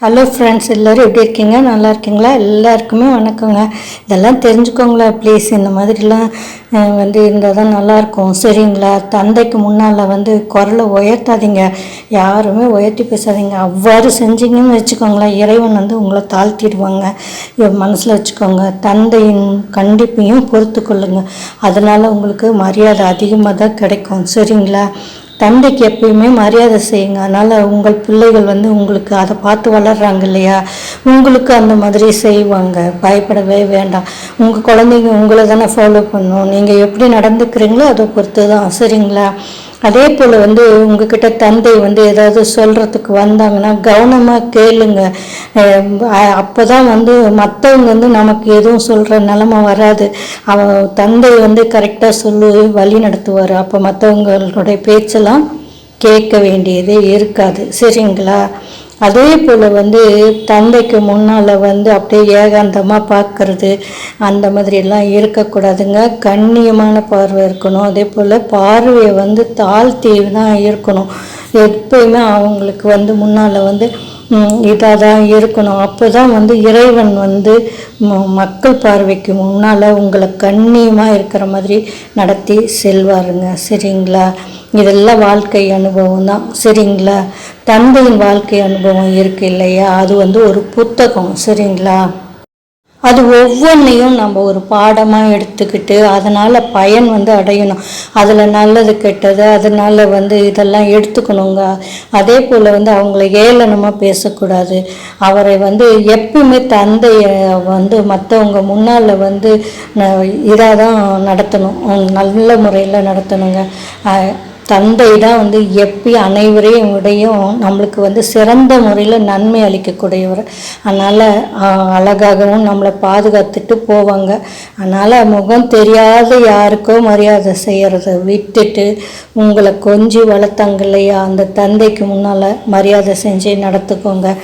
Hello friends, எல்லோரும் எப்படி இருக்கீங்க? நல்லா இருக்கீங்களா? எல்லாருக்குமே வணக்கங்க. இதெல்லாம் தெரிஞ்சுக்கோங்களா ப்ளீஸ். இந்த மாதிரிலாம் இருந்தால் தான் நல்லாயிருக்கும், சரிங்களா? தந்தைக்கு முன்னால் குரலை உயர்த்தாதீங்க, யாருமே உயர்த்தி பேசாதீங்க. அவ்வாறு செஞ்சீங்கன்னு வச்சுக்கோங்களேன், இறைவன் உங்களை தாழ்த்திடுவாங்க. மனசில் வச்சுக்கோங்க. தந்தையின் கண்டிப்பையும் பொறுத்து கொள்ளுங்க. அதனால் உங்களுக்கு மரியாதை அதிகமாக தான் கிடைக்கும், சரிங்களா? தந்தைக்கு எப்பயுமே மரியாதை செய்யுங்க. அதனால் உங்கள் பிள்ளைகள் உங்களுக்கு அதை பார்த்து வளர்கிறாங்க இல்லையா, உங்களுக்கு அந்த மாதிரி செய்வாங்க. பயப்படவே வேண்டாம். உங்கள் குழந்தைங்க உங்களை தானே ஃபாலோ பண்ணணும். நீங்கள் எப்படி நடந்துக்கிறீங்களோ அதை பொறுத்து தான், சரிங்களா? அதே போல் உங்ககிட்ட தந்தை ஏதாவது சொல்கிறதுக்கு வந்தாங்கன்னா கவனமாக கேளுங்க. அப்போ தான் மற்றவங்க நமக்கு எதுவும் சொல்கிற நிலமை வராது. தந்தை கரெக்டாக சொல்லி வழி நடத்துவார். அப்போ மற்றவங்களுடைய பேச்செல்லாம் கேட்க வேண்டியதே இருக்காது, சரிங்களா? அதே போல் தந்தைக்கு முன்னால் அப்படியே ஏகாந்தமாக பார்க்கறது அந்த மாதிரியெல்லாம் இருக்கக்கூடாதுங்க. கண்ணியமான பார்வை இருக்கணும். அதே போல் பார்வையை தாழ்த்தி தான் இருக்கணும். எப்பயுமே அவங்களுக்கு முன்னால் இதாக தான் இருக்கணும். அப்போ தான் இறைவன் மக்கள் பார்வைக்கு முன்னால் உங்களை கண்ணியமாக இருக்கிற மாதிரி நடத்தி செல்வாருங்க, சரிங்களா? இதெல்லாம் வாழ்க்கை அனுபவம் தான், சரிங்களா? தந்தையின் வாழ்க்கை அனுபவம் இருக்கு இல்லையா, அது ஒரு புத்தகம், சரிங்களா? அது ஒவ்வொன்றையும் நம்ம ஒரு பாடமாக எடுத்துக்கிட்டு அதனால் பயன் அடையணும். அதில் நல்லது கெட்டது அதனால் இதெல்லாம் எடுத்துக்கணுங்க. அதே போல் அவங்கள ஏளனமாக பேசக்கூடாது. அவரை எப்பவுமே தந்தையை மற்றவங்க முன்னால் இதாக தான் நடத்தணும், நல்ல முறையில் நடத்தணுங்க. தந்தை தான் எப்பயும் அனைவரையும் விடையும் நம்மளுக்கு சிறந்த முறையில் நன்மை அளிக்கக்கூடியவர். அதனால் அழகாகவும் நம்மளை பாதுகாத்துட்டு போவாங்க. அதனால் முகம் தெரியாத யாருக்கோ மரியாதை செய்கிறத விட்டுட்டு உங்களை கொஞ்சம் வளர்த்தாங்க இல்லையா, அந்த தந்தைக்கு முன்னால் மரியாதை செஞ்சு நடத்துக்கோங்க.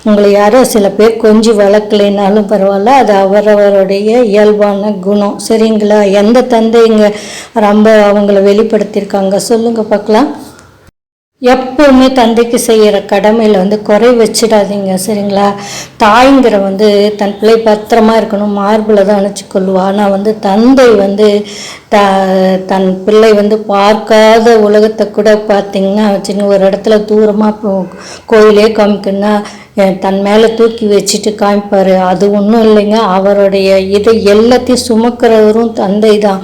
உங்களை யாரோ சில பேர் கொஞ்சம் வளர்க்கலைனாலும் பரவாயில்ல, அது அவரவருடைய இயல்பான குணம், சரிங்களா? எந்த தந்தைங்க ரொம்ப அவங்கள வெளிப்படுத்தியிருக்காங்க சொல்லுங்கள் பார்க்கலாம். எப்பவுமே தந்தைக்கு செய்கிற கடமையில் குறை வச்சிடாதீங்க, சரிங்களா? தாய்ங்கிற தன் பிள்ளை பத்திரமா இருக்கணும், மார்பில் தான் அணைச்சிக்கொள்ளுவா. ஆனால் தந்தை தன் பிள்ளை பார்க்காத உலகத்தை கூட பார்த்திங்கன்னா வச்சுங்க, ஒரு இடத்துல தூரமாக கோயிலே காமிக்குன்னா தன் மேலே தூக்கி வச்சுட்டு காமிப்பார். அது ஒன்றும் இல்லைங்க, அவருடைய இதை எல்லாத்தையும் சுமக்கிறவரும் தந்தை தான்.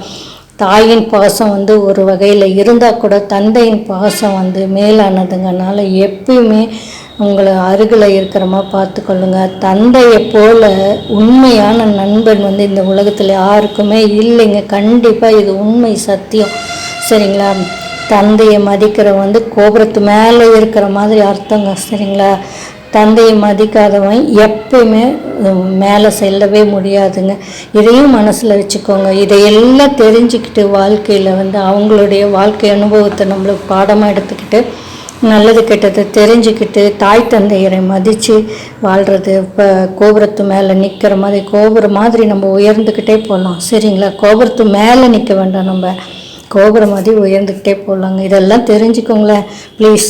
தாயின் பாசம் ஒரு வகையில் இருந்தால் கூட தந்தையின் பாசம் மேலானதுங்கனால எப்பயுமே உங்களை அருகில் இருக்கிறமா பார்த்துக்கொள்ளுங்க. தந்தையை போல் உண்மையான நண்பன் இந்த உலகத்தில் யாருக்குமே இல்லைங்க. கண்டிப்பாக இது உண்மை, சத்தியம், சரிங்களா? தந்தையை மதிக்கிற கோபுரத்து மேலே இருக்கிற மாதிரி அர்த்தங்க, சரிங்களா? தந்தையை மதிக்காதவன் எப்பயுமே மேலே செல்லவே முடியாதுங்க. இதையும் மனசில் வச்சுக்கோங்க. இதையெல்லாம் தெரிஞ்சுக்கிட்டு வாழ்க்கையில் அவங்களுடைய வாழ்க்கை அனுபவத்தை நம்மளுக்கு பாடமாக எடுத்துக்கிட்டு நல்லது கெட்டது தெரிஞ்சுக்கிட்டு தாய் தந்தையரை மதித்து வாழ்கிறது. இப்போ கோபுரத்து மேலே நிற்கிற மாதிரி கோபுரம் மாதிரி நம்ம உயர்ந்துக்கிட்டே போகலாம், சரிங்களா? கோபுரத்து மேலே நிற்க வேண்டாம், நம்ம கோபுரம் மாதிரி உயர்ந்துக்கிட்டே போகலாங்க. இதெல்லாம் தெரிஞ்சுக்கோங்களேன் ப்ளீஸ்.